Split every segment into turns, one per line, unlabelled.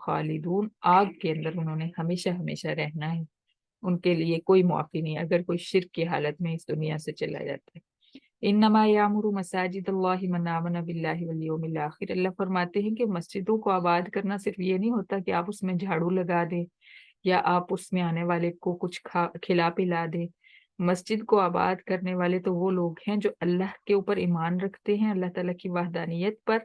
खालिदून, आग के अंदर उन्होंने हमेशा हमेशा रहना है, उनके लिए कोई माफी नहीं अगर कोई शिर्क की हालत में इस दुनिया से चला जाता है। इन्नमा यामुरु मसाजिदल्लाहि मन आमन बिल्लाहि वल यौमिल आखिर, अल्लाह फरमाते हैं कि मस्जिदों को आबाद करना सिर्फ ये नहीं होता कि आप उसमें झाड़ू लगा दें या आप उसमें आने वाले को कुछ खिला पिला दें। मस्जिद को आबाद करने वाले तो वो लोग हैं जो अल्लाह के ऊपर ईमान रखते हैं, अल्लाह ताला की वहदानियत पर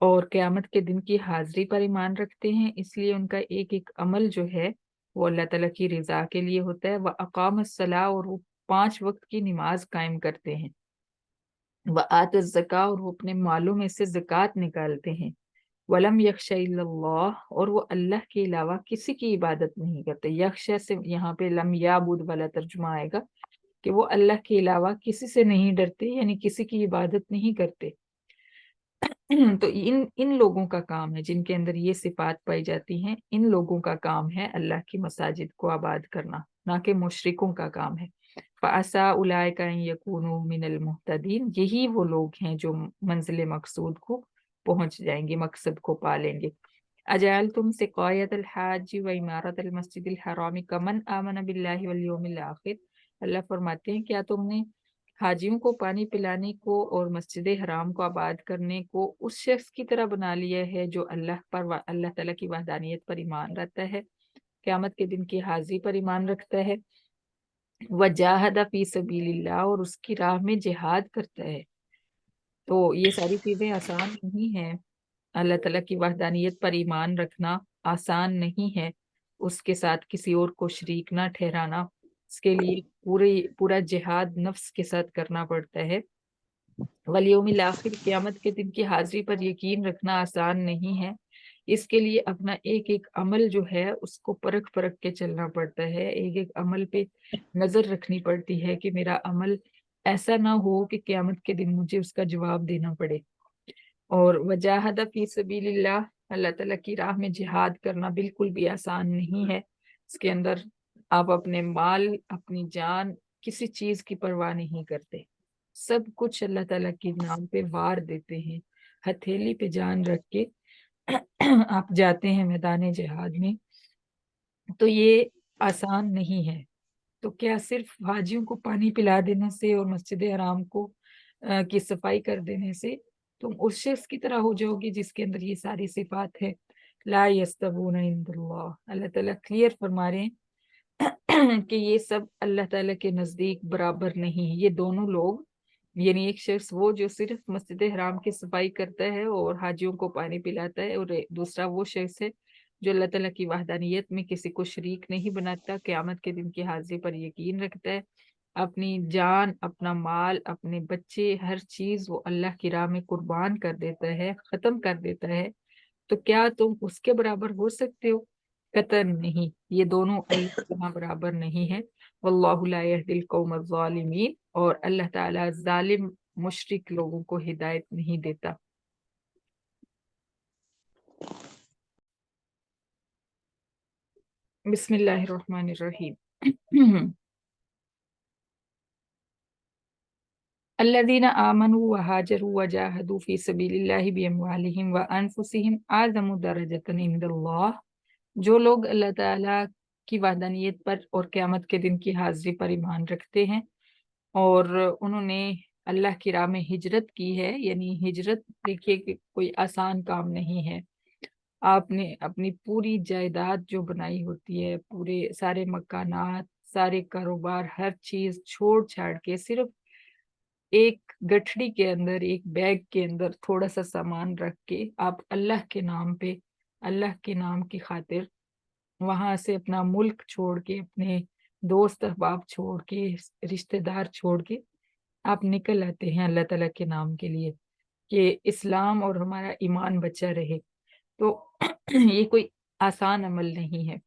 और क़यामत के दिन की हाजिरी पर ईमान रखते हैं। इसलिए उनका एक एक अमल जो है वो अल्लाह ताला की रज़ा के लिए होता है। व अक़ामस्सलाह, और वो 5 वक्त की नमाज कायम करते हैं। व आतज़्ज़का, और वो अपने मालों में से ज़कात निकालते हैं। वलम यख्शा इल्लल्लाह, और वो अल्लाह के अलावा किसी की इबादत नहीं करते। यख्शा से यहाँ पे लम याबुद वाला तर्जुमा आएगा कि वो अल्लाह के अलावा किसी से नहीं डरते, यानी किसी की इबादत नहीं करते। तो इन इन लोगों का काम है, जिनके अंदर ये सिफात पाई जाती हैं, इन लोगों का काम है अल्लाह की मसाजिद को आबाद करना, ना कि मुशरिकों का काम है। फ़असा उलाइका अन यकूनू मिनल मुहतदीन, यही वो लोग हैं जो मंजिल मकसूद को पहुंच जाएंगे, मकसद को पा लेंगे। अजअल तुम सिकायत अल हाज व इमारत अल मस्जिदिल हराम कमन आमन बिल्लाहि वल यौमिल आखिर, अल्लाह फरमाते हैं क्या तुमने हाजियों को पानी पिलाने को और मस्जिद हराम को आबाद करने को उस शख्स की तरह बना लिया है जो अल्लाह पर अल्लाह ताला की वहदानियत पर ईमान रखता है, क़यामत के दिन की हाजिरी पर ईमान रखता है, वजाहद फी सबीलिल्लाह, और उसकी राह में जिहाद करता है। तो ये सारी चीजें आसान नहीं है। अल्लाह ताला की वहदानियत पर ईमान रखना आसान नहीं है, उसके साथ किसी और को शरीक ना ठहराना, इसके लिए पूरा जिहाद नफ्स के साथ करना पड़ता है। वलियौमिल आखिर, क़यामत के दिन की हाजिरी पर यकीन रखना आसान नहीं है, इसके लिए अपना एक एक अमल जो है उसको परख परख के चलना पड़ता है, एक एक अमल पे नजर रखनी पड़ती है कि मेरा अमल ऐसा ना हो कि क़यामत के दिन मुझे उसका जवाब देना पड़े। और वजाहद फी सबीलिल्लाह, अल्लाह ताला की राह में जिहाद करना बिल्कुल भी आसान नहीं है। इसके अंदर आप अपने माल, अपनी जान, किसी चीज की परवाह नहीं करते, सब कुछ अल्लाह ताला के नाम पे वार देते हैं, हथेली पे जान रख के आप जाते हैं मैदान जिहाद में। तो ये आसान नहीं है। तो क्या सिर्फ हाजियों को पानी पिला देने से और मस्जिद हराम को की सफाई कर देने से तुम उस शख्स की तरह हो जाओगे जिसके अंदर ये सारी सिफात है? ला यस्तबून इंदल्लाह, अल्लाह ताला क्लियर फरमा रहे हैं कि ये सब अल्लाह ताला के नजदीक बराबर नहीं है। ये दोनों लोग, यानी एक शख्स वो जो सिर्फ मस्जिद हराम की सफाई करता है और हाजियों को पानी पिलाता है, और दूसरा वो शख्स है जो अल्लाह ताला की वहदानियत में किसी को शरीक नहीं बनाता, क़यामत के दिन की हाजिरी पर यकीन रखता है, अपनी जान, अपना माल, अपने बच्चे, हर चीज वो अल्लाह की राह में कुर्बान कर देता है, खत्म कर देता है। तो क्या तुम उसके बराबर हो सकते हो? कतई नहीं, ये दोनों अल्लाह के यहाँ बराबर नहीं है। वल्लाहु ला यहदिल कौमज़ ज़ालिमीन, और अल्लाह ताला जालिम मुशरिक लोगों को हिदायत नहीं देता। बिस्मिल्लाहिर्रहमानिर्रहीम। अल्लज़ीना आमनू व हाजरू व जाहदू फी सबीलिल्लाहि बिअमवालिहिम व अनफुसिहिम आज़मु दरजतन इंदल्लाह, जो लोग अल्लाह ताला की वहदानियत पर और क़यामत के दिन की हाजिरी पर ईमान रखते हैं और उन्होंने अल्लाह की राह में हिजरत की है, यानी हिजरत देखिए कि कोई आसान काम नहीं है। आपने अपनी पूरी जायदाद जो बनाई होती है, पूरे सारे मकानात, सारे कारोबार, हर चीज छोड़ छाड़ के सिर्फ एक गठड़ी के अंदर, एक बैग के अंदर थोड़ा सा सामान रख के आप अल्लाह के नाम पे, अल्लाह के नाम की खातिर वहां से अपना मुल्क छोड़ के, अपने दोस्त अहबाब छोड़ के, रिश्तेदार छोड़ के आप निकल आते हैं अल्लाह ताला के नाम के लिए कि इस्लाम और हमारा ईमान बचा रहे। तो ये कोई आसान अमल नहीं है।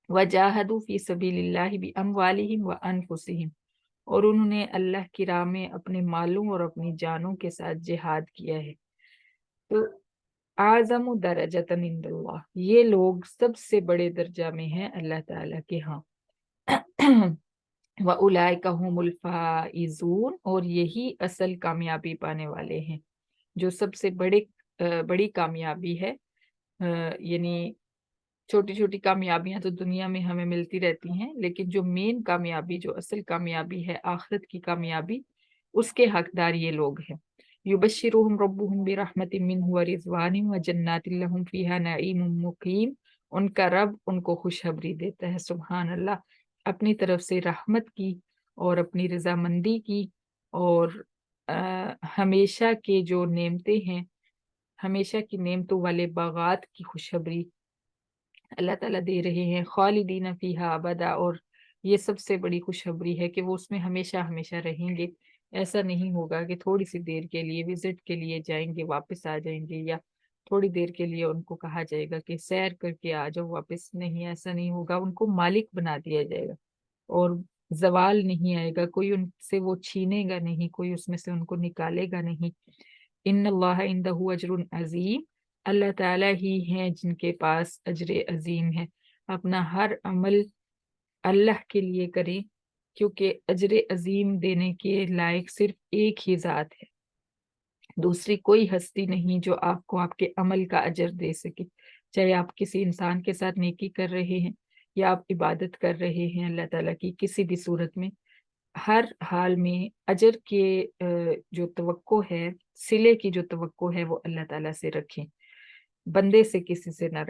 वजाहदू फी सबीलिल्लाहि बि अमवालिहिम व अनफुसिहिम, और उन्होंने अल्लाह की राह में अपने मालों और अपनी जानों के साथ जिहाद किया है। तो आज़म दरजतन इंदल्लाह, ये लोग सबसे बड़े दर्जा में हैं अल्लाह ताला के यहाँ। व उलाइका हुमुल फाइजून, और यही असल कामयाबी पाने वाले हैं। जो सबसे बड़ी कामयाबी है यानी छोटी छोटी कामयाबियां तो दुनिया में हमें मिलती रहती हैं, लेकिन जो मेन कामयाबी, जो असल कामयाबी है, आखिरत की कामयाबी, उसके हकदार ये लोग हैं। युबश्शिरुहुम रब्बुहुम बिरहमतिम मिन्हु व रिज़वानिन व जन्नातिन लहुम फीहा नईमुम मुकीम। उनका रब उनको खुशखबरी देता है, सुभान अल्लाह, अपनी तरफ से रहमत की और अपनी रजामंदी की, और हमेशा के जो नेमतें हैं, हमेशा की नेमतों वाले बागात की खुशखबरी अल्लाह ताला दे रहे हैं। खालिदीन फीहा अबदा, और ये सबसे बड़ी खुशखबरी है कि वो उसमें हमेशा हमेशा रहेंगे। ऐसा नहीं होगा कि थोड़ी सी देर के लिए विजिट के लिए जाएंगे, वापस आ जाएंगे, या थोड़ी देर के लिए उनको कहा जाएगा कि सैर करके आ जाओ वापस। नहीं, ऐसा नहीं होगा, उनको मालिक बना दिया जाएगा और जवाल नहीं आएगा, कोई उनसे वो छीनेगा नहीं, कोई उसमें से उनको निकालेगा नहीं। इन्नल्लाह इंदहु अजरुन अजीम, अल्लाह ताला ही हैं जिनके पास अजर अजीम है। अपना हर अमल अल्लाह के लिए करें, क्योंकि अजर अजीम देने के लायक सिर्फ एक ही ज़ात है, दूसरी कोई हस्ती नहीं जो आपको आपके अमल का अजर दे सके। चाहे आप किसी इंसान के साथ नेकी कर रहे हैं या आप इबादत कर रहे हैं अल्लाह ताला की, किसी भी सूरत में, हर हाल में अजर के जो तवक्को है, सिले की जो तवक्को है, वो अल्लाह ताला से रखें, बंदे से किसी से ना